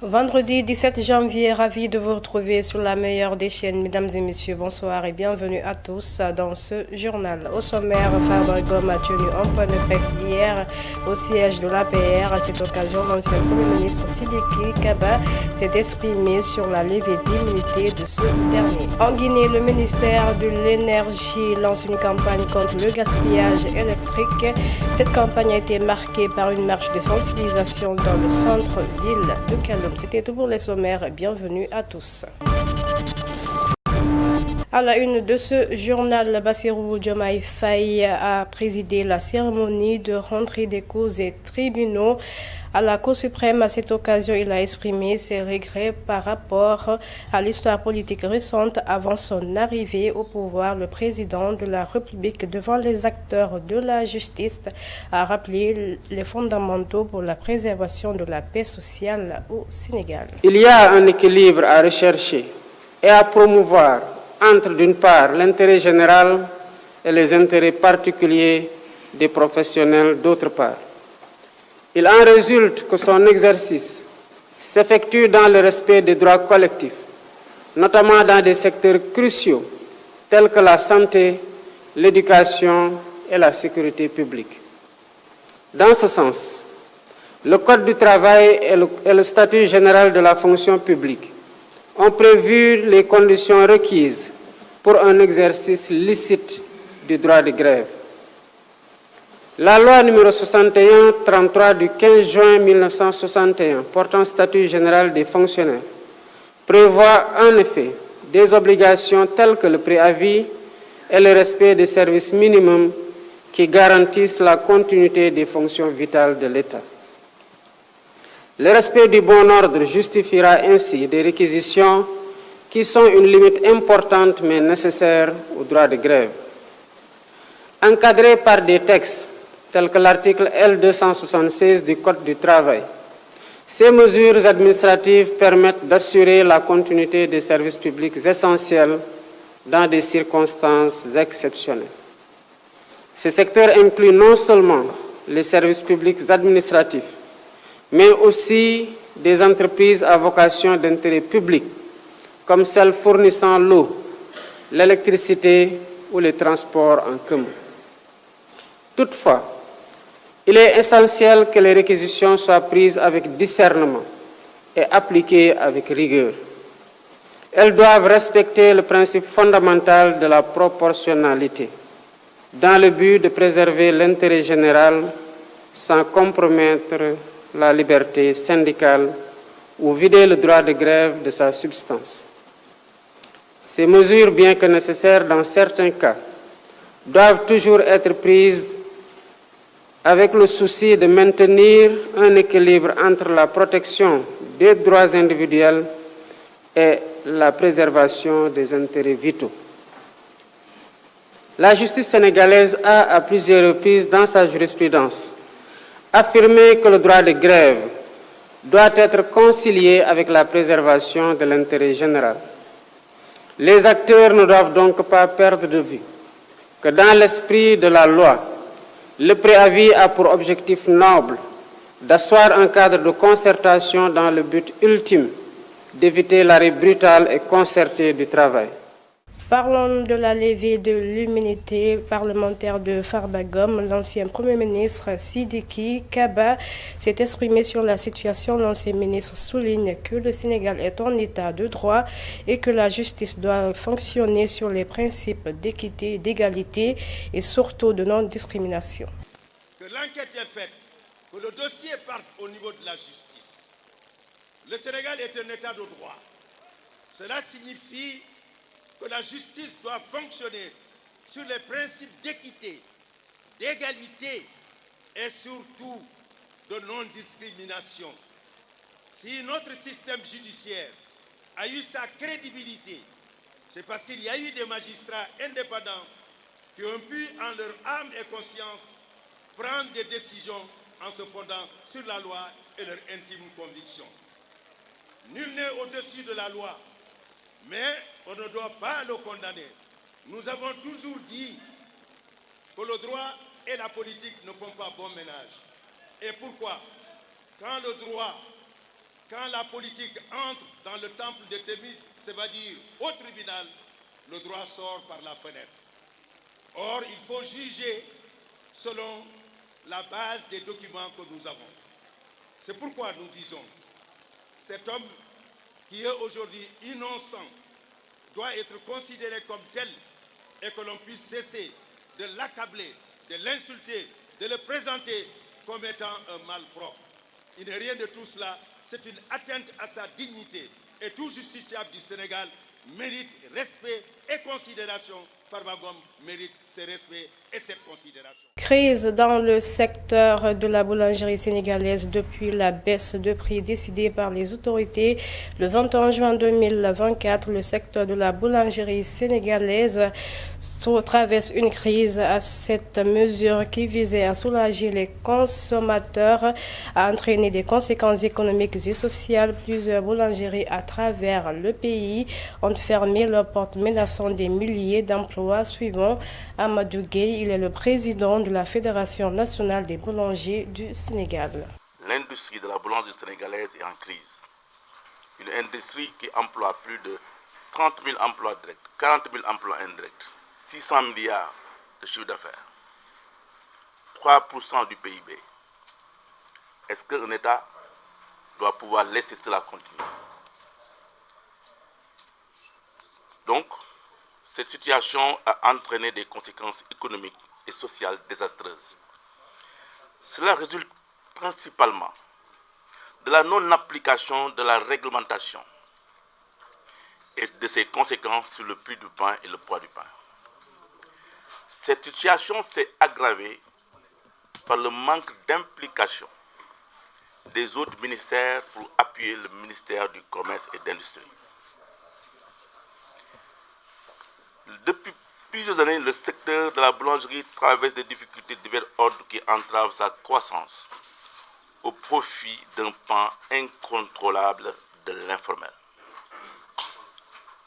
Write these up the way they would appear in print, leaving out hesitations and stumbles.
Vendredi 17 janvier, ravi de vous retrouver sur la meilleure des chaînes. Mesdames et messieurs, bonsoir et bienvenue à tous dans ce journal. Au sommaire, Farba Ngom a tenu un point de presse hier au siège de l'APR. À cette occasion, l'ancien Premier ministre Sidiki Kaba s'est exprimé sur la levée d'immunité de ce dernier. En Guinée, le ministère de l'Énergie lance une campagne contre le gaspillage électrique. Cette campagne a été marquée par une marche de sensibilisation dans le centre-ville de Kaloum. C'était tout pour les sommaires. Bienvenue à tous. À la une de ce journal, Bassirou Diomaye Faye a présidé la cérémonie de rentrée des causes et tribunaux à la Cour suprême. À cette occasion, il a exprimé ses regrets par rapport à l'histoire politique récente avant son arrivée au pouvoir. Le président de la République, devant les acteurs de la justice, a rappelé les fondamentaux pour la préservation de la paix sociale au Sénégal. Il y a un équilibre à rechercher et à promouvoir entre, d'une part, l'intérêt général et les intérêts particuliers des professionnels, d'autre part. Il en résulte que son exercice s'effectue dans le respect des droits collectifs, notamment dans des secteurs cruciaux tels que la santé, l'éducation et la sécurité publique. Dans ce sens, le Code du travail et le statut général de la fonction publique ont prévu les conditions requises pour un exercice licite du droit de grève. La loi numéro 61-33 du 15 juin 1961 portant statut général des fonctionnaires prévoit en effet des obligations telles que le préavis et le respect des services minimums qui garantissent la continuité des fonctions vitales de l'État. Le respect du bon ordre justifiera ainsi des réquisitions qui sont une limite importante mais nécessaire au droit de grève. Encadrés par des textes tels que l'article L276 du Code du travail, ces mesures administratives permettent d'assurer la continuité des services publics essentiels dans des circonstances exceptionnelles. Ces secteurs incluent non seulement les services publics administratifs, mais aussi des entreprises à vocation d'intérêt public, comme celles fournissant l'eau, l'électricité ou les transports en commun. Toutefois, il est essentiel que les réquisitions soient prises avec discernement et appliquées avec rigueur. Elles doivent respecter le principe fondamental de la proportionnalité, dans le but de préserver l'intérêt général sans compromettre la liberté syndicale ou vider le droit de grève de sa substance. Ces mesures, bien que nécessaires dans certains cas, doivent toujours être prises avec le souci de maintenir un équilibre entre la protection des droits individuels et la préservation des intérêts vitaux. La justice sénégalaise a, à plusieurs reprises dans sa jurisprudence, affirmé que le droit de grève doit être concilié avec la préservation de l'intérêt général. Les acteurs ne doivent donc pas perdre de vue que dans l'esprit de la loi, le préavis a pour objectif noble d'asseoir un cadre de concertation dans le but ultime d'éviter l'arrêt brutal et concerté du travail. Parlons de la levée de l'immunité parlementaire de Farba Ngom. L'ancien Premier ministre Sidiki Kaba s'est exprimé sur la situation. L'ancien ministre souligne que le Sénégal est en état de droit et que la justice doit fonctionner sur les principes d'équité, d'égalité et surtout de non-discrimination. Que l'enquête est faite, que le dossier parte au niveau de la justice. Le Sénégal est un état de droit. Cela signifie que la justice doit fonctionner sur les principes d'équité, d'égalité et surtout de non-discrimination. Si notre système judiciaire a eu sa crédibilité, c'est parce qu'il y a eu des magistrats indépendants qui ont pu, en leur âme et conscience, prendre des décisions en se fondant sur la loi et leur intime conviction. Nul n'est au-dessus de la loi, mais on ne doit pas le condamner. Nous avons toujours dit que le droit et la politique ne font pas bon ménage. Et pourquoi? Quand le droit quand la politique entre dans le temple de Thémis, c'est-à-dire au tribunal, le droit sort par la fenêtre. Or, il faut juger selon la base des documents que nous avons. C'est pourquoi nous disons, cet homme qui est aujourd'hui innocent doit être considéré comme tel et que l'on puisse cesser de l'accabler, de l'insulter, de le présenter comme étant un malpropre. Il n'est rien de tout cela, c'est une atteinte à sa dignité et tout justiciable du Sénégal mérite respect et considération. Farba Ngom mérite ce respect et cette considération. Crise dans le secteur de la boulangerie sénégalaise depuis la baisse de prix décidée par les autorités. Le 21 juin 2024, le secteur de la boulangerie sénégalaise traverse une crise. À cette mesure qui visait à soulager les consommateurs a entraîné des conséquences économiques et sociales. Plusieurs boulangeries à travers le pays ont fermé leurs portes, menaçant des milliers d'emplois. Suivant Amadou Gueye, il est le président de la Fédération nationale des boulangers du Sénégal. L'industrie de la boulangerie sénégalaise est en crise. Une industrie qui emploie plus de 30 000 emplois directs, 40 000 emplois indirects, 600 milliards de chiffre d'affaires, 3% du PIB. Est-ce qu'un État doit pouvoir laisser cela continuer? Donc, cette situation a entraîné des conséquences économiques et sociales désastreuses. Cela résulte principalement de la non-application de la réglementation et de ses conséquences sur le prix du pain et le poids du pain. Cette situation s'est aggravée par le manque d'implication des autres ministères pour appuyer le ministère du Commerce et de l'Industrie. Depuis plusieurs années, le secteur de la boulangerie traverse des difficultés de divers ordres qui entravent sa croissance au profit d'un pan incontrôlable de l'informel.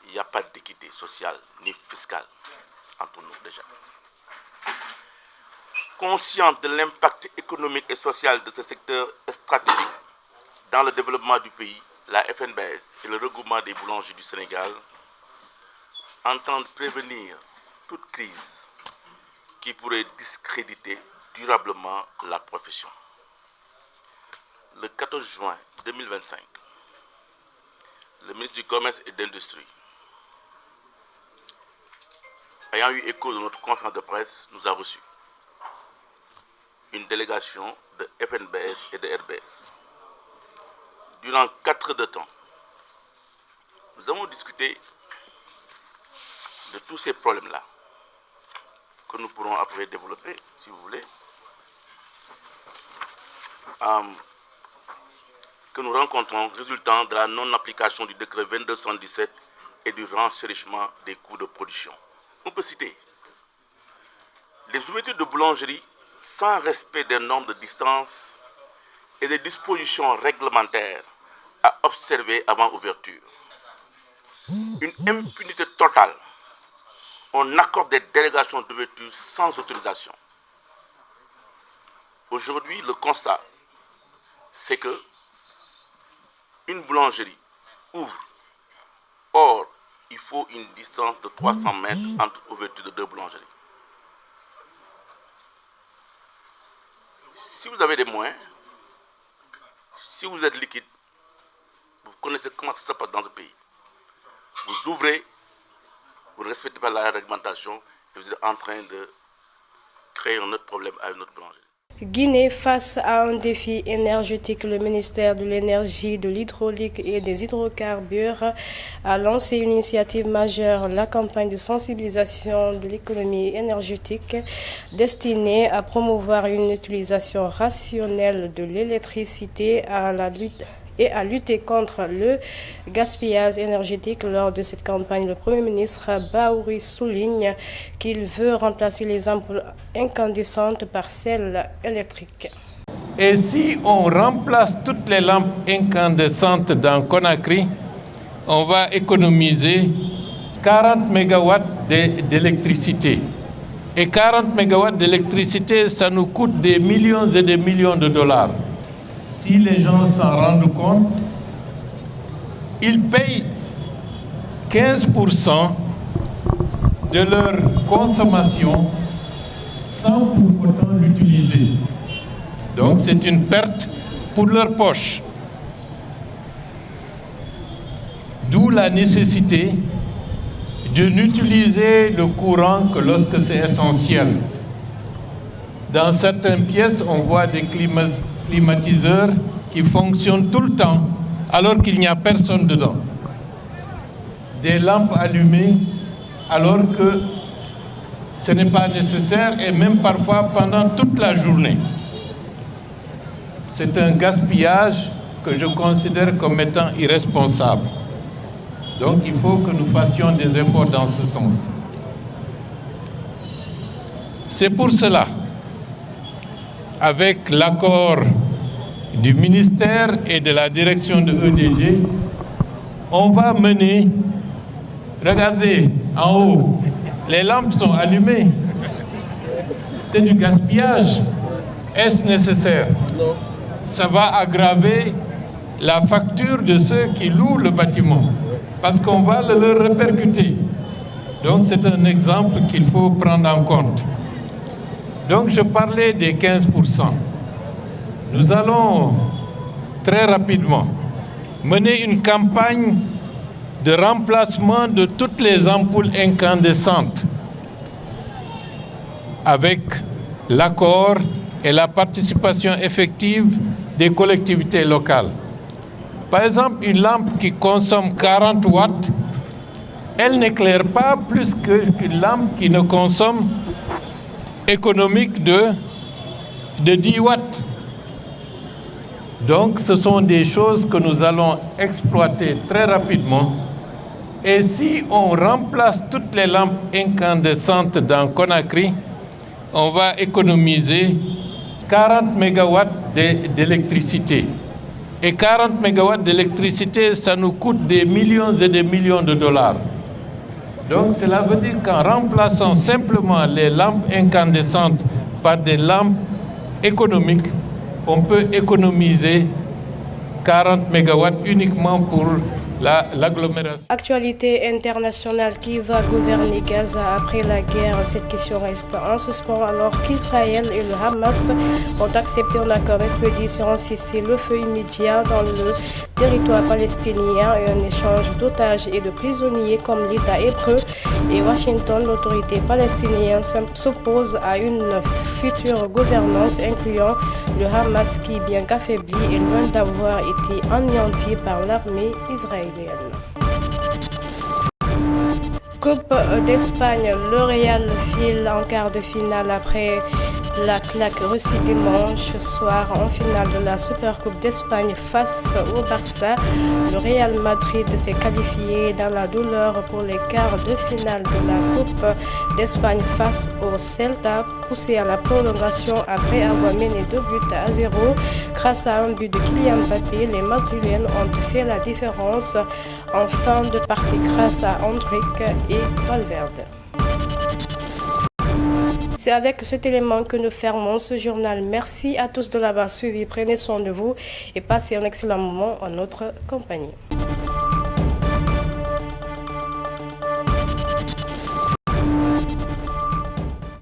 Il n'y a pas d'équité sociale ni fiscale entre nous déjà. Consciente de l'impact économique et social de ce secteur stratégique dans le développement du pays, la FNBS et le regroupement des boulangers du Sénégal entendent prévenir toute crise qui pourrait discréditer durablement la profession. Le 14 juin 2025, le ministre du Commerce et de l'Industrie, ayant eu écho de notre conférence de presse, nous a reçus une délégation de FNBS et de RBS. Durant 4 heures de temps, nous avons discuté de tous ces problèmes-là, que nous pourrons après développer, si vous voulez, que nous rencontrons résultant de la non-application du décret 2217 et du renchérissement des coûts de production. On peut citer les ouvertures de boulangerie sans respect des normes de distance et des dispositions réglementaires à observer avant ouverture. Une impunité totale. On accorde des délégations d'ouverture sans autorisation. Aujourd'hui, le constat, c'est que une boulangerie ouvre. Or, il faut une distance de 300 mètres entre ouverture de 2 boulangeries. Si vous avez des moyens, si vous êtes liquide, vous connaissez comment ça se passe dans ce pays. Vous ouvrez, vous ne respectez pas la réglementation et vous êtes en train de créer un autre problème à une autre boulangerie. Guinée, face à un défi énergétique, le ministère de l'Énergie, de l'Hydraulique et des Hydrocarbures a lancé une initiative majeure, la campagne de sensibilisation de l'économie énergétique destinée à promouvoir une utilisation rationnelle de l'électricité et à lutter contre le gaspillage énergétique. Lors de cette campagne, le Premier ministre Baouri souligne qu'il veut remplacer les ampoules incandescentes par celles électriques. Et si on remplace toutes les lampes incandescentes dans Conakry, on va économiser 40 mégawatts d'électricité. Et 40 mégawatts d'électricité, ça nous coûte des millions et des millions de dollars. Si les gens s'en rendent compte, ils payent 15% de leur consommation sans pour autant l'utiliser. Donc c'est une perte pour leur poche. D'où la nécessité de n'utiliser le courant que lorsque c'est essentiel. Dans certaines pièces, on voit des climatiseurs qui fonctionnent tout le temps alors qu'il n'y a personne dedans. Des lampes allumées alors que ce n'est pas nécessaire et même parfois pendant toute la journée. C'est un gaspillage que je considère comme étant irresponsable. Donc il faut que nous fassions des efforts dans ce sens. C'est pour cela, avec l'accord du ministère et de la direction de EDG, on va mener, regardez en haut, les lampes sont allumées. C'est du gaspillage. Est-ce nécessaire? Non. Ça va aggraver la facture de ceux qui louent le bâtiment, parce qu'on va le répercuter. Donc c'est un exemple qu'il faut prendre en compte. Donc je parlais des 15%. Nous allons très rapidement mener une campagne de remplacement de toutes les ampoules incandescentes avec l'accord et la participation effective des collectivités locales. Par exemple, une lampe qui consomme 40 watts, elle n'éclaire pas plus qu'une lampe qui ne consomme économique de 10 watts. Donc, ce sont des choses que nous allons exploiter très rapidement. Et si on remplace toutes les lampes incandescentes dans Conakry, on va économiser 40 mégawatts d'électricité. Et 40 mégawatts d'électricité, ça nous coûte des millions et des millions de dollars. Donc cela veut dire qu'en remplaçant simplement les lampes incandescentes par des lampes économiques, on peut économiser 40 mégawatts uniquement pour l'agglomération. Actualité internationale, qui va gouverner Gaza après la guerre? Cette question reste en suspens alors qu'Israël et le Hamas ont accepté un accord mercredi sur un cessez-le-feu immédiat dans le territoire palestinien et un échange d'otages et de prisonniers comme l'État hébreu et Washington. L'autorité palestinienne s'oppose à une future gouvernance incluant le Hamas qui, bien qu'affaibli, est loin d'avoir été anéanti par l'armée israélienne. Coupe d'Espagne, le Real file en quart de finale après la claque reçue dimanche soir en finale de la Supercoupe d'Espagne face au Barça. Le Real Madrid s'est qualifié dans la douleur pour les quarts de finale de la Coupe d'Espagne face au Celta, poussé à la prolongation après avoir mené 2-0. Grâce à un but de Kylian Mbappé, les Madrilènes ont fait la différence en fin de partie grâce à Endrick et Valverde. C'est avec cet élément que nous fermons ce journal. Merci à tous de l'avoir suivi. Prenez soin de vous et passez un excellent moment en notre compagnie.